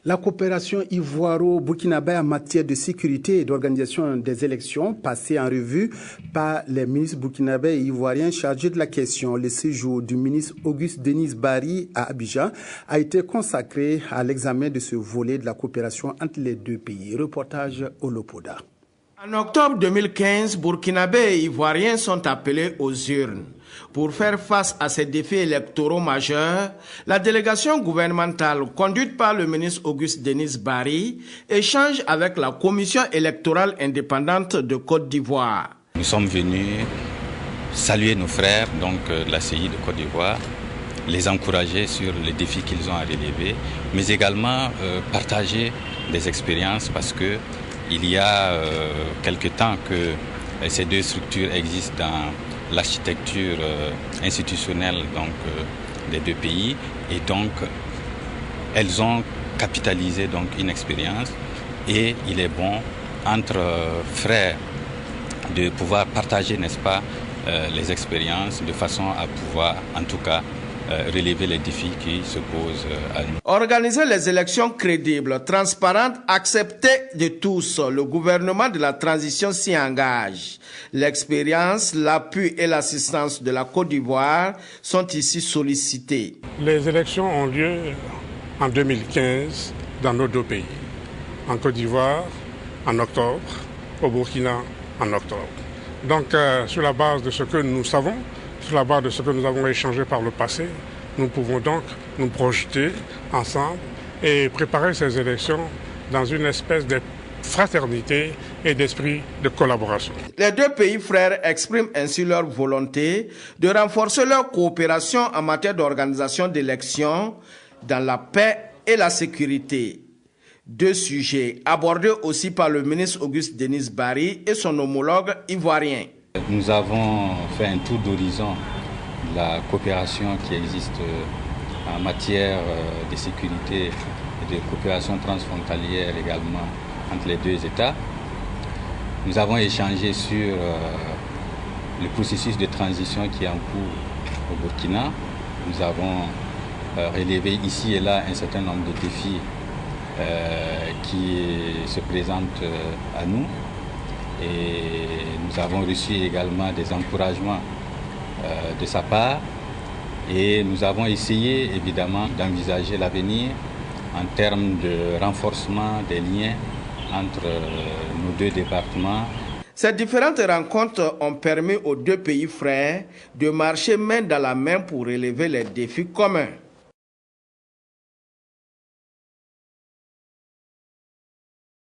La coopération ivoiro-burkinabé en matière de sécurité et d'organisation des élections, passée en revue par les ministres burkinabés et ivoiriens chargés de la question. Le séjour du ministre Auguste Denis Barry à Abidjan a été consacré à l'examen de ce volet de la coopération entre les deux pays. Reportage Olopoda. En octobre 2015, Burkinabés et Ivoiriens sont appelés aux urnes. Pour faire face à ces défis électoraux majeurs, la délégation gouvernementale conduite par le ministre Auguste Denis Barry échange avec la Commission électorale indépendante de Côte d'Ivoire. Nous sommes venus saluer nos frères de la CI de Côte d'Ivoire, les encourager sur les défis qu'ils ont à relever, mais également partager des expériences parce que il y a quelque temps que ces deux structures existent dans l'architecture institutionnelle des deux pays et donc elles ont capitalisé une expérience et il est bon entre frères de pouvoir partager, n'est-ce pas, les expériences de façon à pouvoir en tout cas relever les défis qui se posent à nous. Organiser les élections crédibles, transparentes, acceptées de tous, le gouvernement de la transition s'y engage. L'expérience, l'appui et l'assistance de la Côte d'Ivoire sont ici sollicités. Les élections ont lieu en 2015 dans nos deux pays. En Côte d'Ivoire, en octobre, au Burkina, en octobre. Donc, sur la base de ce que nous savons, sur la base de ce que nous avons échangé par le passé, nous pouvons donc nous projeter ensemble et préparer ces élections dans une espèce de fraternité et d'esprit de collaboration. Les deux pays frères expriment ainsi leur volonté de renforcer leur coopération en matière d'organisation d'élections dans la paix et la sécurité. Deux sujets abordés aussi par le ministre Auguste Denis Barry et son homologue ivoirien. Nous avons fait un tour d'horizon de la coopération qui existe en matière de sécurité et de coopération transfrontalière également entre les deux États. Nous avons échangé sur le processus de transition qui est en cours au Burkina. Nous avons relevé ici et là un certain nombre de défis qui se présentent à nous. Et nous avons reçu également des encouragements de sa part et nous avons essayé évidemment d'envisager l'avenir en termes de renforcement des liens entre nos deux départements. Ces différentes rencontres ont permis aux deux pays frères de marcher main dans la main pour relever les défis communs.